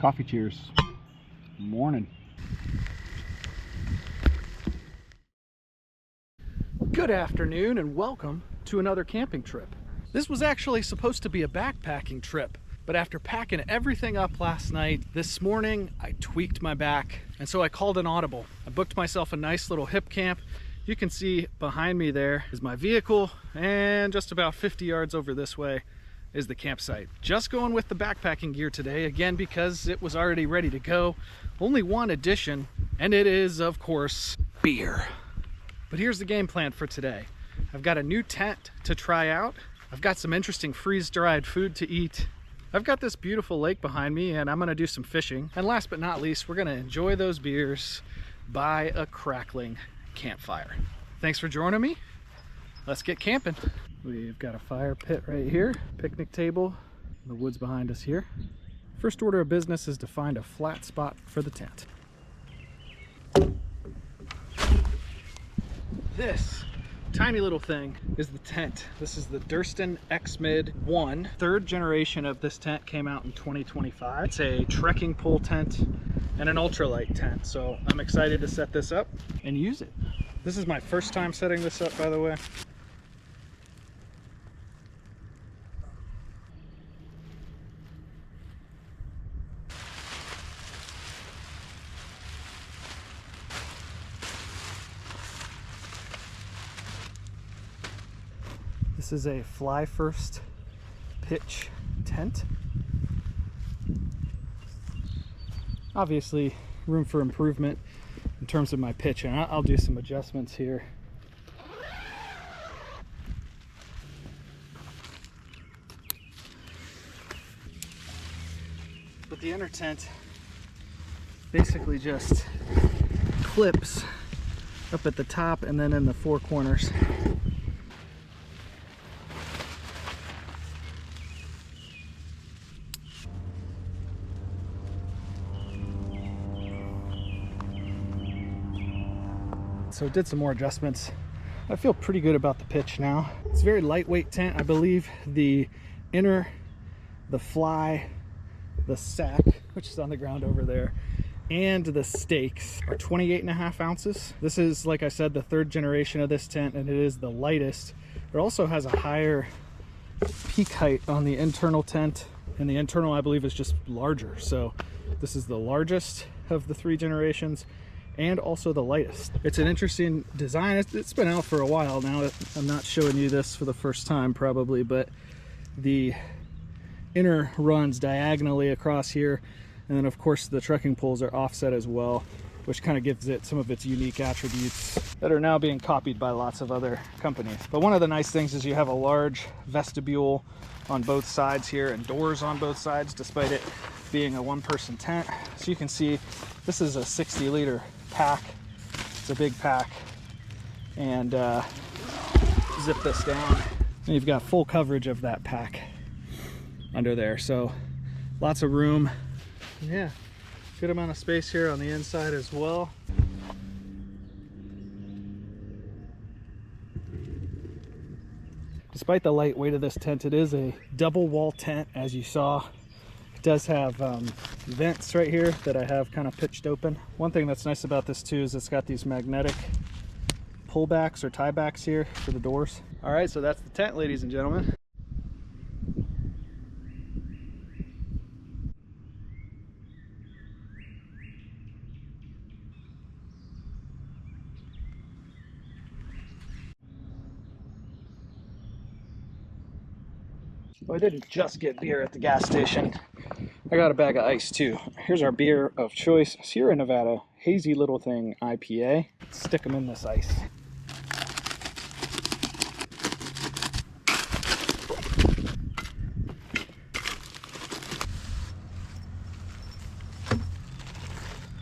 Coffee cheers. Morning. Good afternoon and welcome to another camping trip. This was actually supposed to be a backpacking trip, but after packing everything up last night, this morning I tweaked my back, and so I called an audible. I booked myself a nice little HipCamp. You can see behind me there is my vehicle, and just about 50 yards over this way is the campsite. Just going with the backpacking gear today, again, because it was already ready to go. Only one addition, and it is, of course, beer. But here's the game plan for today. I've got a new tent to try out. I've got some interesting freeze-dried food to eat. I've got this beautiful lake behind me, and I'm gonna do some fishing. And last but not least, we're gonna enjoy those beers by a crackling campfire. Thanks for joining me. Let's get camping. We've got a fire pit right here, picnic table, in the woods behind us here. First order of business is to find a flat spot for the tent. This tiny little thing is the tent. This is the Durston X-Mid 1. Third generation of this tent came out in 2025. It's a trekking pole tent and an ultralight tent. So I'm excited to set this up and use it. This is my first time setting this up, by the way. This is a fly first pitch tent. Obviously room for improvement in terms of my pitch, and I'll do some adjustments here. But the inner tent basically just clips up at the top and then in the four corners. So did some more adjustments. I feel pretty good about the pitch now. It's a very lightweight tent. I believe the inner, the fly, the sack, which is on the ground over there, and the stakes are 28.5 ounces. This is, like I said, the third generation of this tent, and it is the lightest. It also has a higher peak height on the internal tent, and the internal, I believe, is just larger. So this is the largest of the three generations, and also the lightest. It's an interesting design. It's been out for a while now. I'm not showing you this for the first time probably, but the inner runs diagonally across here, and then of course the trekking poles are offset as well, which kind of gives it some of its unique attributes that are now being copied by lots of other companies. But one of the nice things is you have a large vestibule on both sides here and doors on both sides, despite it being a one-person tent. So you can see this is a 60-liter pack. It's a big pack, and zip this down, and you've got full coverage of that pack under there, so lots of room. Yeah, good amount of space here on the inside as well. Despite the light weight of this tent, it is a double wall tent, as you saw. It does have vents right here that I have kind of pitched open. One thing that's nice about this too is it's got these magnetic pullbacks or tiebacks here for the doors. All right, so that's the tent, ladies and gentlemen. Well, I didn't just get beer at the gas station. I got a bag of ice too. Here's our beer of choice, Sierra Nevada Hazy Little Thing IPA. Let's stick them in this ice.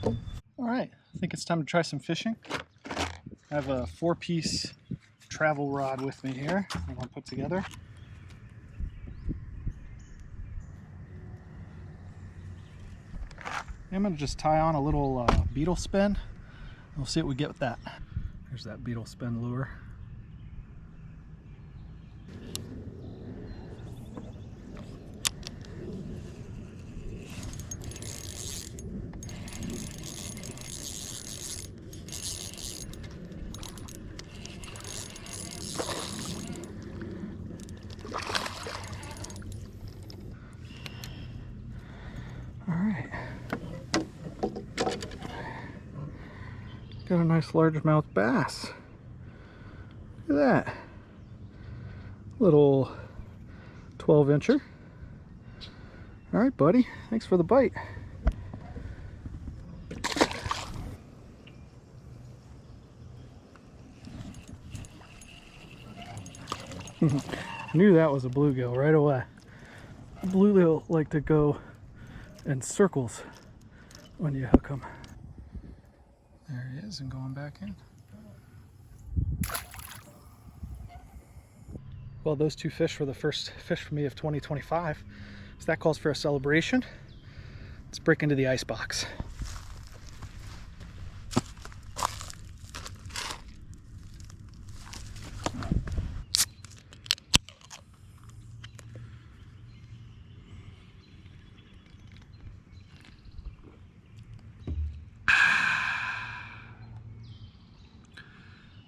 All right, I think it's time to try some fishing. I have a 4-piece travel rod with me here I'm gonna put together. I'm going to just tie on a little beetle spin. We'll see what we get with that. There's that beetle spin lure. right. Got a nice largemouth bass. Look at that. Little 12-incher. All right, buddy. Thanks for the bite. Knew that was a bluegill right away. Bluegill like to go in circles when you hook them. There he is, and going back in. Well, those two fish were the first fish for me of 2025, so that calls for a celebration. Let's break into the ice box.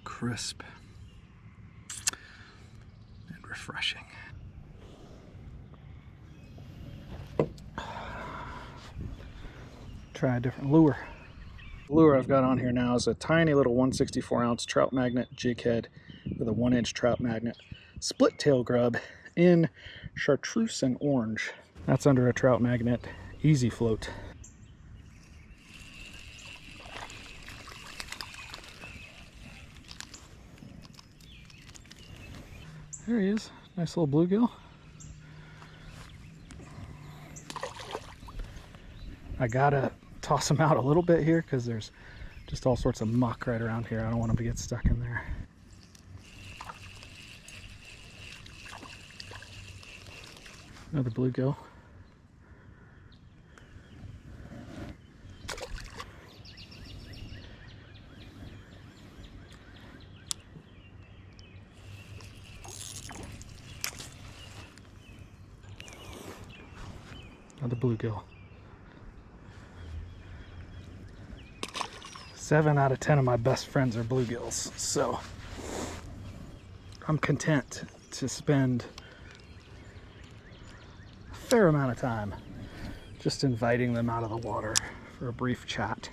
Crisp and refreshing. Try a different lure. The lure I've got on here now is a tiny little 164-ounce trout magnet jig head with a 1-inch trout magnet, split tail grub in chartreuse and orange. That's under a trout magnet easy float. There he is, nice little bluegill. I gotta toss him out a little bit here because there's just all sorts of muck right around here. I don't want him to get stuck in there. Another bluegill. Another bluegill. 7 out of 10 of my best friends are bluegills, so I'm content to spend a fair amount of time just inviting them out of the water for a brief chat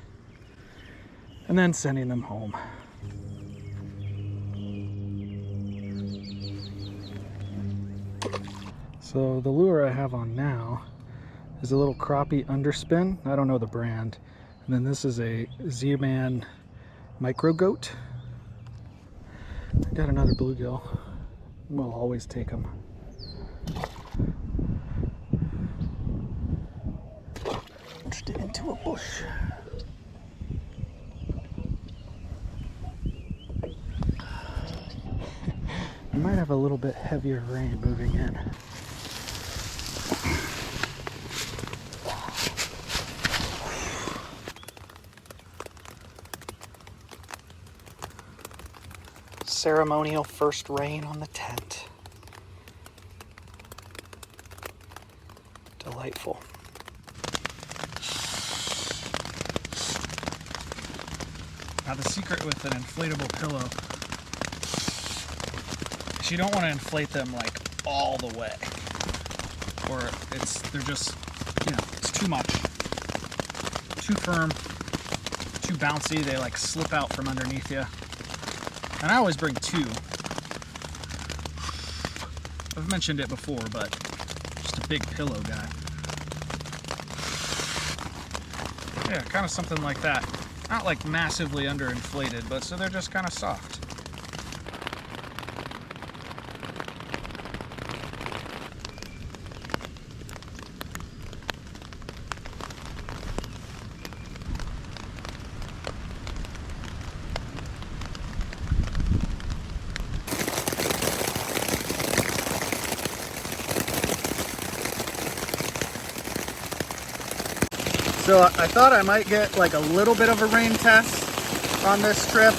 and then sending them home. So the lure I have on now is a little crappie underspin. I don't know the brand. And then this is a Z-Man micro goat. I got another bluegill. We'll always take them. Pushed it into a bush. We might have a little bit heavier rain moving in. Ceremonial first rain on the tent. Delightful. Now the secret with an inflatable pillow is you don't want to inflate them like all the way, or they're just, it's too much, too firm, too bouncy. They like slip out from underneath you. And I always bring 2. I've mentioned it before, but just a big pillow guy. Yeah, kind of something like that. Not like massively underinflated, but so they're just kind of soft. So I thought I might get like a little bit of a rain test on this trip,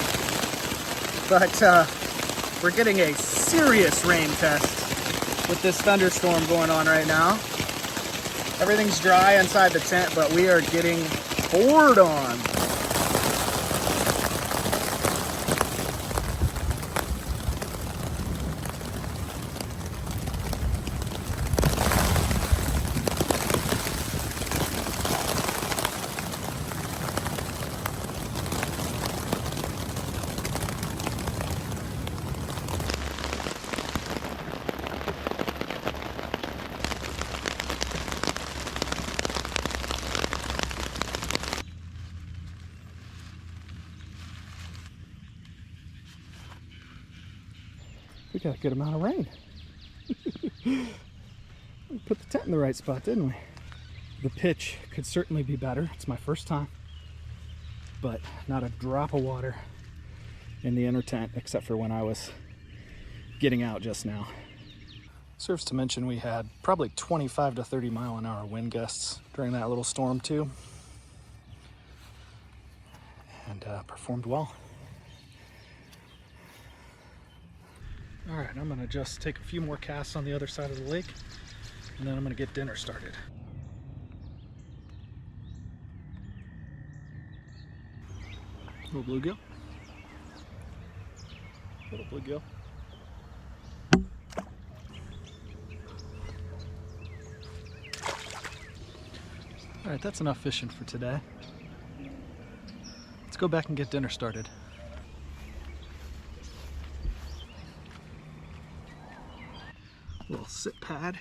but we're getting a serious rain test with this thunderstorm going on right now. Everything's dry inside the tent, but we are getting poured on. We got a good amount of rain. We put the tent in the right spot, didn't we? The pitch could certainly be better. It's my first time, but not a drop of water in the inner tent except for when I was getting out just now. Serves to mention we had probably 25 to 30 mile an hour wind gusts during that little storm too, and performed well. All right, I'm gonna just take a few more casts on the other side of the lake, and then I'm gonna get dinner started. Little bluegill. Little bluegill. All right, that's enough fishing for today. Let's go back and get dinner started. Little sit pad.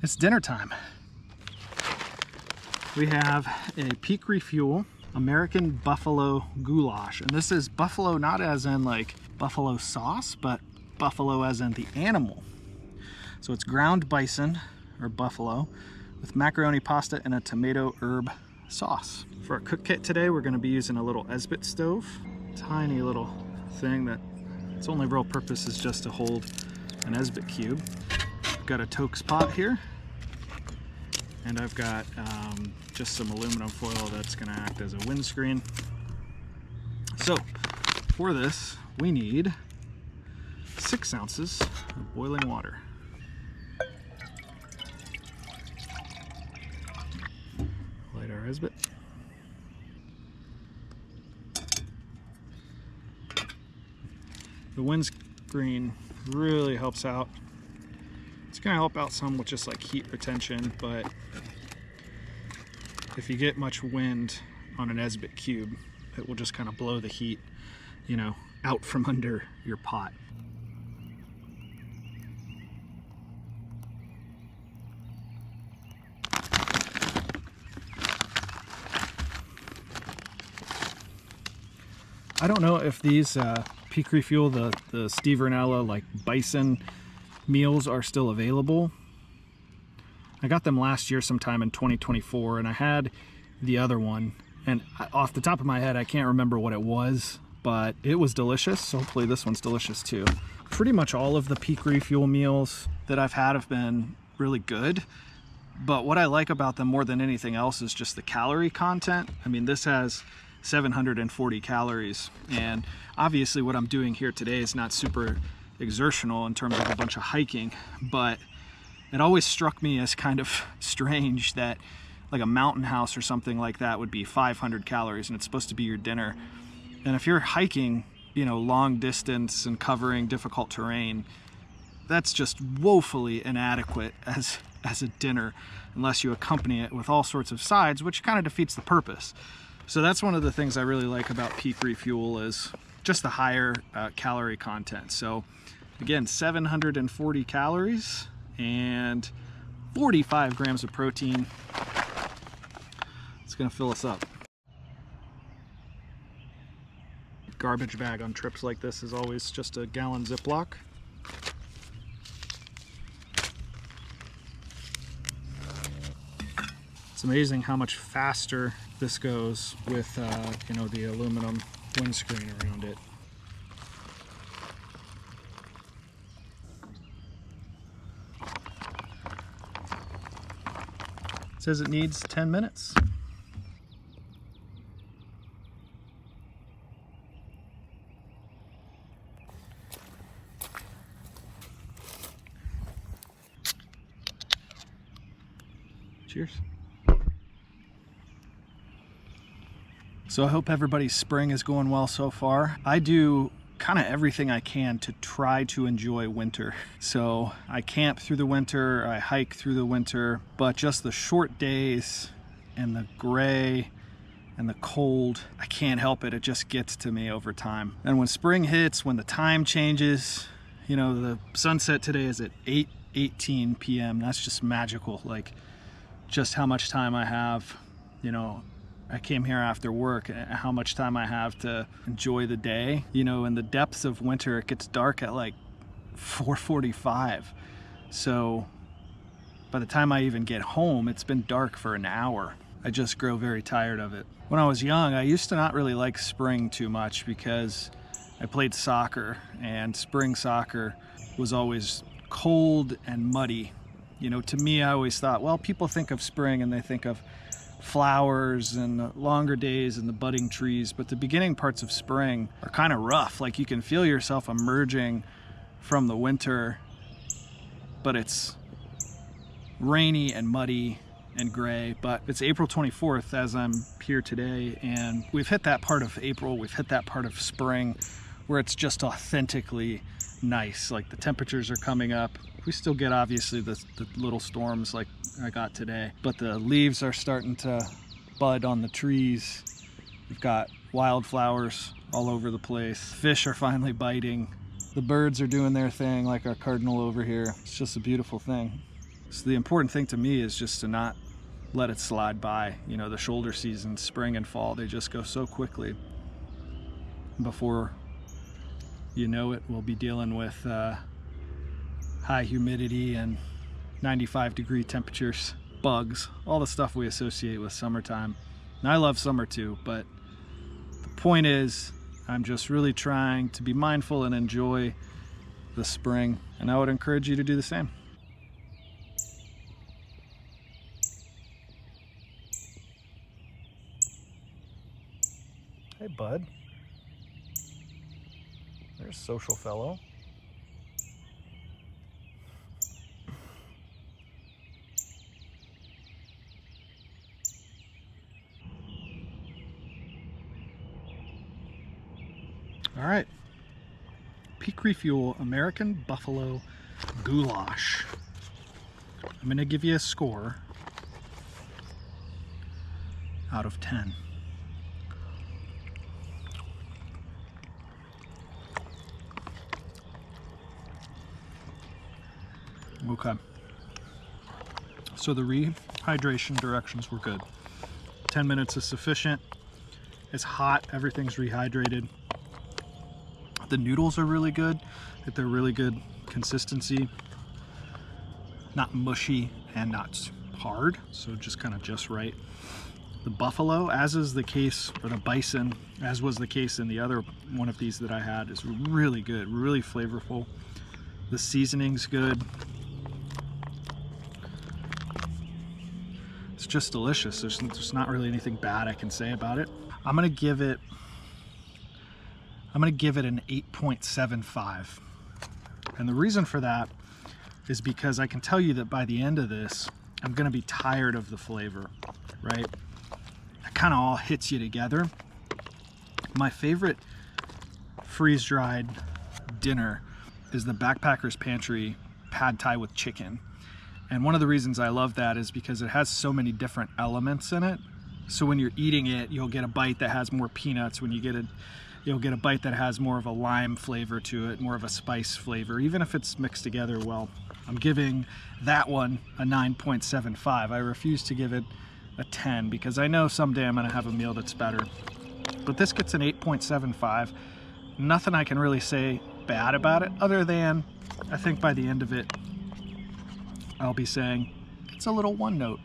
It's dinner time. We have a Peak Refuel American buffalo goulash, and this is buffalo not as in like buffalo sauce, but buffalo as in the animal. So it's ground bison or buffalo with macaroni pasta and a tomato herb sauce. For our cook kit today, we're going to be using a little Esbit stove, tiny little thing that its only real purpose is just to hold an Esbit cube. I've got a Tokes pot here, and I've got just some aluminum foil that's going to act as a windscreen. So for this, we need 6 ounces of boiling water. Light our Esbit. The windscreen really helps out. It's going to help out some with just like heat retention, but if you get much wind on an Esbit cube, it will just kind of blow the heat, you know, out from under your pot. I don't know if these Peak Refuel, the Steve Rinella like bison meals are still available. I got them last year sometime in 2024, and I had the other one, and off the top of my head I can't remember what it was, but it was delicious, so hopefully this one's delicious too. Pretty much all of the Peak Refuel meals that I've had have been really good, but what I like about them more than anything else is just the calorie content. I mean, this has 740 calories, and obviously what I'm doing here today is not super exertional in terms of a bunch of hiking, but it always struck me as kind of strange that like a mountain house or something like that would be 500 calories and it's supposed to be your dinner. And if you're hiking, you know, long distance and covering difficult terrain, that's just woefully inadequate as a dinner unless you accompany it with all sorts of sides, which kind of defeats the purpose. So that's one of the things I really like about Peak Refuel is just the higher calorie content. So again, 740 calories and 45 grams of protein. It's gonna fill us up. Garbage bag on trips like this is always just a gallon Ziploc. It's amazing how much faster this goes with you know, the aluminum windscreen around it. It says it needs 10 minutes. Cheers. So I hope everybody's spring is going well so far. I do kind of everything I can to try to enjoy winter. So I camp through the winter, I hike through the winter, but just the short days and the gray and the cold, I can't help it. It just gets to me over time. And when spring hits, when the time changes, you know, the sunset today is at 8:18 p.m. That's just magical. Like just how much time I have, you know, I came here after work, how much time I have to enjoy the day. You know, in the depths of winter, it gets dark at like 4:45. So by the time I even get home, it's been dark for an hour. I just grow very tired of it. When I was young, I used to not really like spring too much because I played soccer, and spring soccer was always cold and muddy. You know, to me, I always thought, well, people think of spring and they think of flowers and the longer days and the budding trees, but the beginning parts of spring are kind of rough. Like, you can feel yourself emerging from the winter, but it's rainy and muddy and gray. But it's April 24th as I'm here today, and we've hit that part of April, we've hit that part of spring where it's just authentically nice. Like, the temperatures are coming up. We still get obviously the little storms like I got today, but the leaves are starting to bud on the trees. We've got wildflowers all over the place. Fish are finally biting. The birds are doing their thing, like our cardinal over here. It's just a beautiful thing. So the important thing to me is just to not let it slide by. You know, the shoulder seasons, spring and fall, they just go so quickly. Before you know it, we'll be dealing with high humidity and 95-degree temperatures, bugs, all the stuff we associate with summertime. And I love summer too, but the point is, I'm just really trying to be mindful and enjoy the spring, and I would encourage you to do the same. Hey, bud. There's social fellow. All right, Peak Refuel American Buffalo Goulash. I'm gonna give you a score out of 10. Okay, so the rehydration directions were good. 10 minutes is sufficient. It's hot, everything's rehydrated. The noodles are really good, they're really good consistency, not mushy and not hard, so just kind of just right. The buffalo, as is the case, or the bison, as was the case in the other one of these that I had, is really good, really flavorful. The seasoning's good. It's just delicious. There's not really anything bad I can say about it. I'm gonna give it an 8.75. And the reason for that is because I can tell you that by the end of this, I'm gonna be tired of the flavor, right? It kind of all hits you together. My favorite freeze-dried dinner is the Backpacker's Pantry pad thai with chicken. And one of the reasons I love that is because it has so many different elements in it. So when you're eating it, you'll get a bite that has more peanuts. When you get it, you'll get a bite that has more of a lime flavor to it, more of a spice flavor, even if it's mixed together well. I'm giving that one a 9.75. I refuse to give it a 10 because I know someday I'm gonna have a meal that's better. But this gets an 8.75. Nothing I can really say bad about it, other than I think by the end of it, I'll be saying it's a little one note.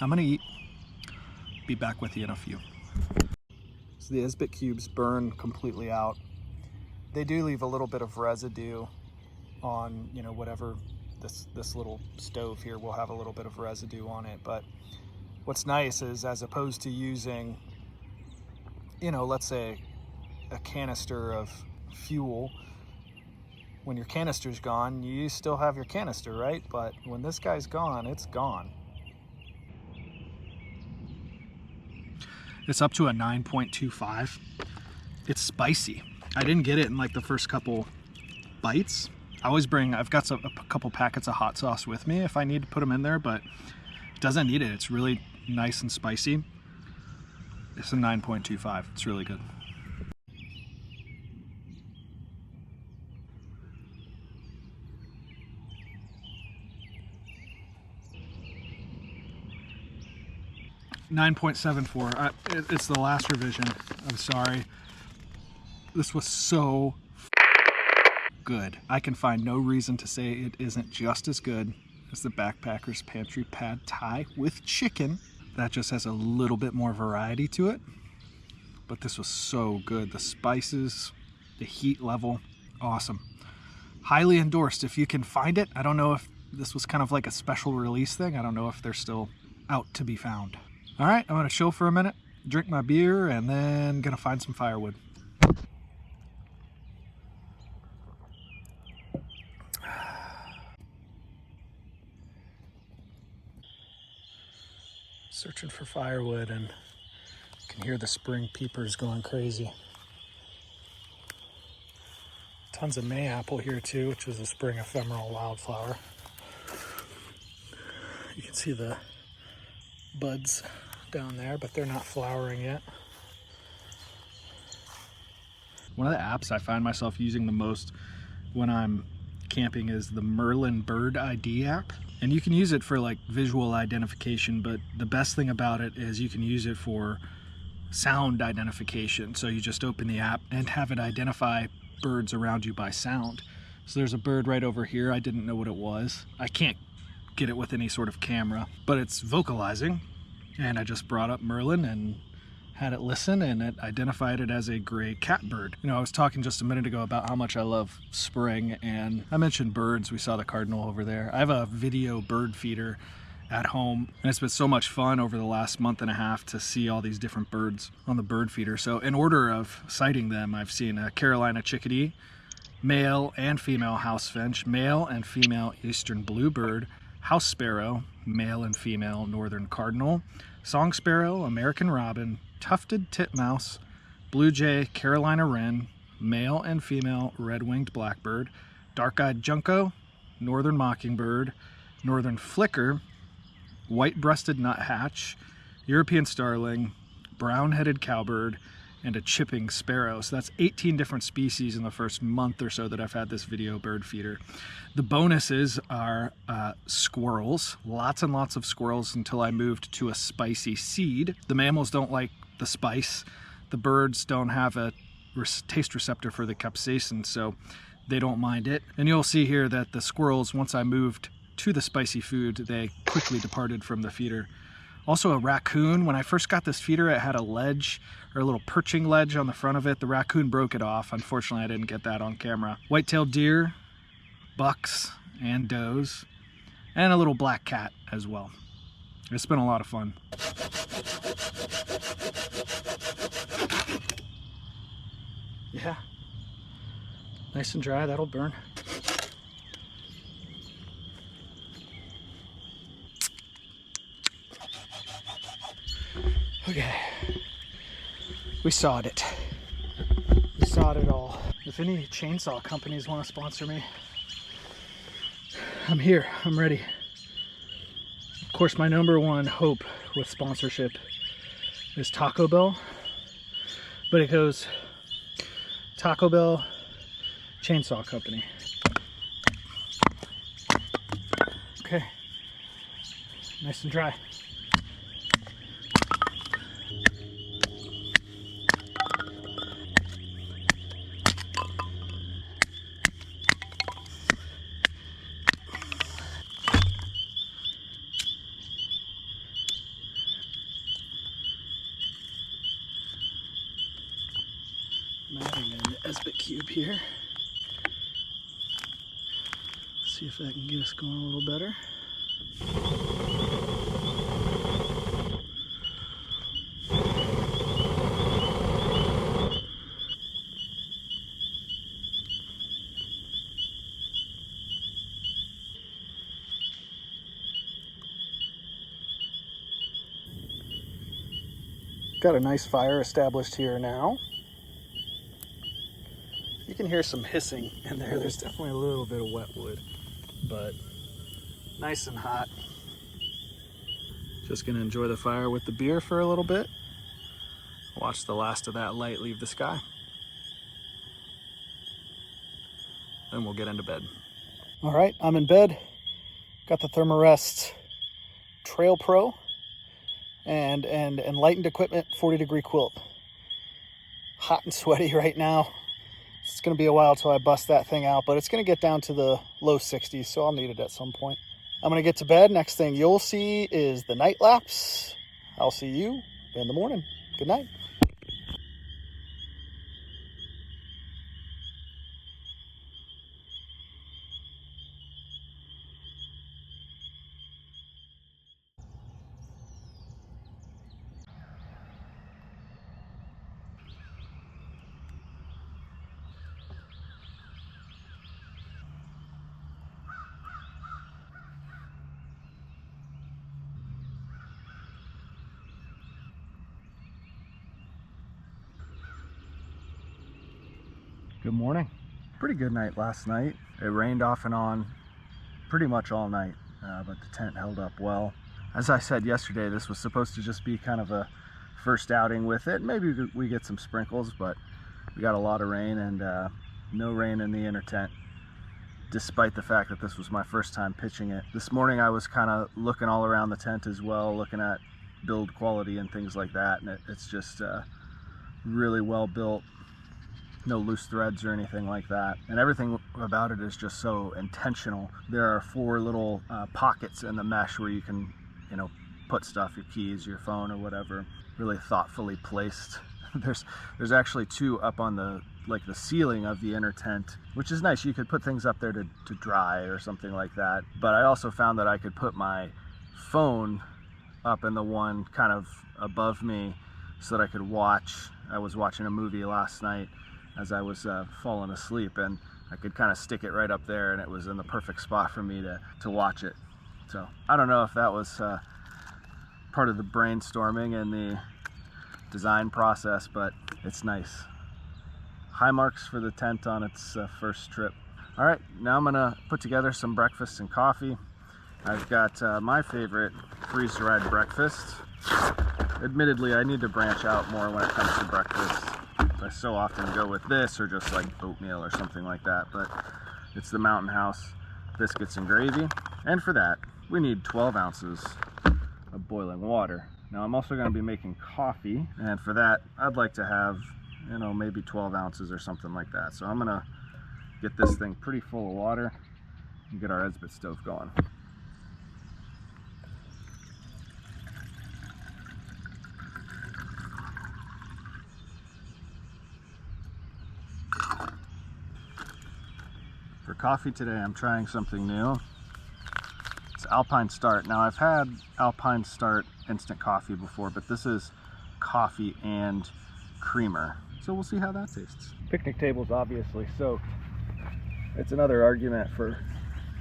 I'm gonna eat, be back with you in a few. So the Isbit cubes burn completely out. They do leave a little bit of residue on, you know, whatever, this little stove here will have a little bit of residue on it. But what's nice is, as opposed to using, you know, let's say a canister of fuel, when your canister's gone, you still have your canister, right? But when this guy's gone, it's gone. It's up to a 9.25. It's spicy. I didn't get it in like the first couple bites. I've got a couple packets of hot sauce with me if I need to put them in there, but it doesn't need it. It's really nice and spicy. It's a 9.25. It's really good. 9.74. It's the last revision. I'm sorry. This was so good. I can find no reason to say it isn't just as good as the Backpackers Pantry Pad Thai with chicken. That just has a little bit more variety to it. But this was so good. The spices, the heat level, awesome. Highly endorsed if you can find it. I don't know if this was kind of like a special release thing. I don't know if they're still out to be found. All right, I'm gonna chill for a minute, drink my beer, and then gonna find some firewood. Searching for firewood, and you can hear the spring peepers going crazy. Tons of mayapple here too, which is a spring ephemeral wildflower. You can see the buds down there, but they're not flowering yet. One of the apps I find myself using the most when I'm camping is the Merlin Bird ID app. And you can use it for like visual identification, but the best thing about it is you can use it for sound identification. So you just open the app and have it identify birds around you by sound. So there's a bird right over here. I didn't know what it was. I can't get it with any sort of camera, but it's vocalizing. And I just brought up Merlin and had it listen, and it identified it as a gray catbird. You know, I was talking just a minute ago about how much I love spring, and I mentioned birds. We saw the cardinal over there. I have a video bird feeder at home, and it's been so much fun over the last month and a half to see all these different birds on the bird feeder. So in order of sighting them, I've seen a Carolina chickadee, male and female house finch, male and female eastern bluebird, house sparrow, male and female northern cardinal, song sparrow, American robin, tufted titmouse, blue jay, Carolina wren, male and female red-winged blackbird, dark-eyed junco, northern mockingbird, northern flicker, white-breasted nuthatch, European starling, brown-headed cowbird, and a chipping sparrow. So that's 18 different species in the first month or so that I've had this video bird feeder. The bonuses are squirrels, lots and lots of squirrels until I moved to a spicy seed. The mammals don't like the spice. The birds don't have a taste receptor for the capsaicin, so they don't mind it. And you'll see here that the squirrels, once I moved to the spicy food, they quickly departed from the feeder. Also a raccoon. When I first got this feeder, it had a ledge, or a little perching ledge on the front of it. The raccoon broke it off. Unfortunately, I didn't get that on camera. White-tailed deer, bucks, and does, and a little black cat as well. It's been a lot of fun. Yeah, nice and dry, that'll burn. Okay, we sawed it. We sawed it all. If any chainsaw companies want to sponsor me, I'm here, I'm ready. Of course, my number one hope with sponsorship is Taco Bell, but it goes Taco Bell Chainsaw Company. Okay, nice and dry. I'm adding an Esbit cube here. See if that can get us going a little better. Got a nice fire established here now. You can hear some hissing in there. There's definitely a little bit of wet wood, but nice and hot. Just gonna enjoy the fire with the beer for a little bit. Watch the last of that light leave the sky. Then we'll get into bed. All right, I'm in bed. Got the Thermarest Trail Pro. and lightened equipment, 40-degree quilt. Hot and sweaty right now. It's going to be a while till I bust that thing out, but it's going to get down to the low 60s, so I'll need it at some point. I'm going to get to bed. Next thing you'll see is the night lapse. I'll see you in the morning. Good night. Good morning. Pretty good night last night. It rained off and on pretty much all night, but the tent held up well. As I said yesterday, this was supposed to just be kind of a first outing with it. Maybe we get some sprinkles, but we got a lot of rain and no rain in the inner tent, despite the fact that this was my first time pitching it. This morning I was kind of looking all around the tent as well, looking at build quality and things like that, and it's just really well built. No loose threads or anything like that, and everything about it is just so intentional. There are 4 little pockets in the mesh where you can, put stuff, your keys, your phone, or whatever. Really thoughtfully placed. There's actually 2 up on the ceiling of the inner tent, which is nice. You could put things up there to dry or something like that. But I also found that I could put my phone up in the one kind of above me so that I could watch. I was watching a movie last night as I was falling asleep, and I could kind of stick it right up there, and it was in the perfect spot for me to watch it. So I don't know if that was part of the brainstorming and the design process, but it's nice. High marks for the tent on its first trip. All right, now I'm gonna put together some breakfast and coffee. I've got my favorite freeze-dried breakfast. Admittedly, I need to branch out more when it comes to breakfast. I so often go with this or just like oatmeal or something like that, but it's the Mountain House biscuits and gravy. And for that, we need 12 ounces of boiling water. Now I'm also going to be making coffee, and for that, I'd like to have, maybe 12 ounces or something like that. So I'm going to get this thing pretty full of water and get our Esbit stove going. For coffee today, I'm trying something new. It's Alpine Start. Now I've had Alpine Start instant coffee before, but this is coffee and creamer. So we'll see how that tastes. Picnic table's obviously soaked. It's another argument for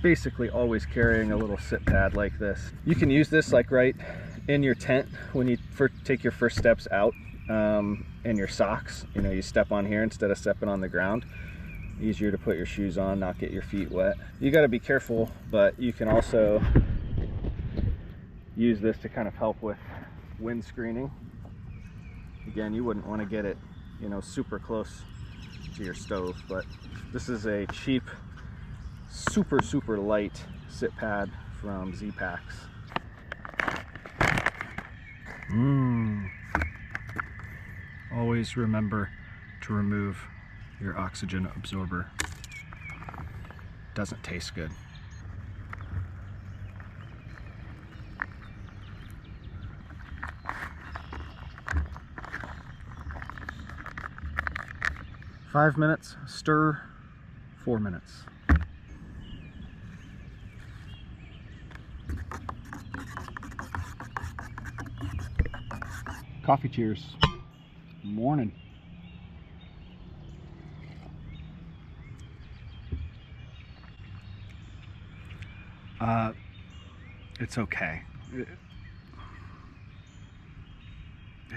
basically always carrying a little sit pad like this. You can use this like right in your tent when you take your first steps out in your socks. You step on here instead of stepping on the ground. Easier to put your shoes on, not get your feet wet. You got to be careful, but you can also use this to kind of help with wind screening. Again, you wouldn't want to get it, super close to your stove, but this is a cheap, super light sit pad from Z-Packs. Always remember to remove your oxygen absorber. Doesn't taste good. Five minutes, stir, 4 minutes. Coffee cheers. Morning. It's okay. It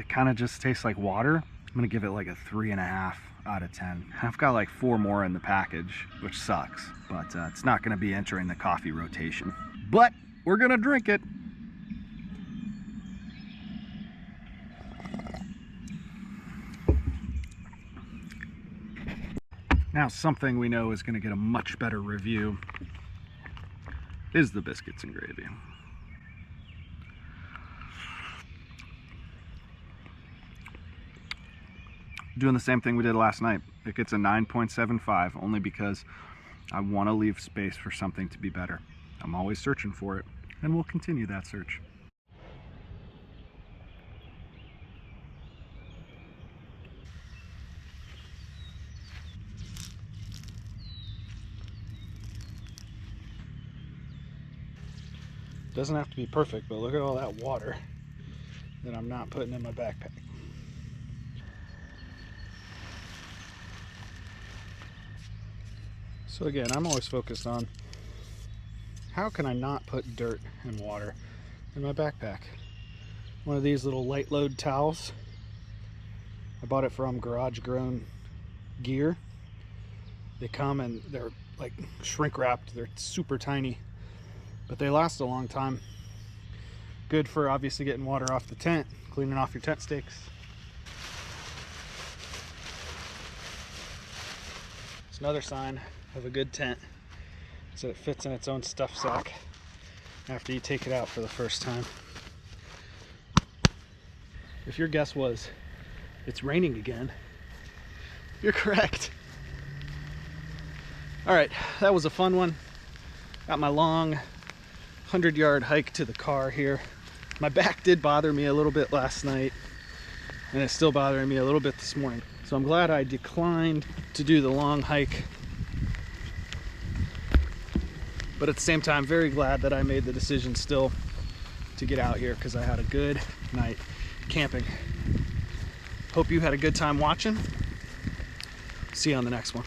kind of just tastes like water. I'm gonna give it like a 3.5 out of 10. I've got like 4 more in the package, which sucks, but it's not gonna be entering the coffee rotation. But we're gonna drink it. Now, something we know is gonna get a much better review is the biscuits and gravy. Doing the same thing we did last night. It gets a 9.75 only because I want to leave space for something to be better. I'm always searching for it, and we'll continue that search. Doesn't have to be perfect, but look at all that water that I'm not putting in my backpack. So again, I'm always focused on how can I not put dirt and water in my backpack. One of these little light load towels. I bought it from Garage Grown Gear. They come and they're like shrink wrapped. They're super tiny, but they last a long time. Good for obviously getting water off the tent, cleaning off your tent stakes. It's another sign of a good tent, so it fits in its own stuff sack after you take it out for the first time. If your guess was it's raining again, you're correct. All right, that was a fun one. Got my long 100-yard hike to the car here. My back did bother me a little bit last night, and it's still bothering me a little bit this morning. So I'm glad I declined to do the long hike. But at the same time, very glad that I made the decision still to get out here because I had a good night camping. Hope you had a good time watching. See you on the next one.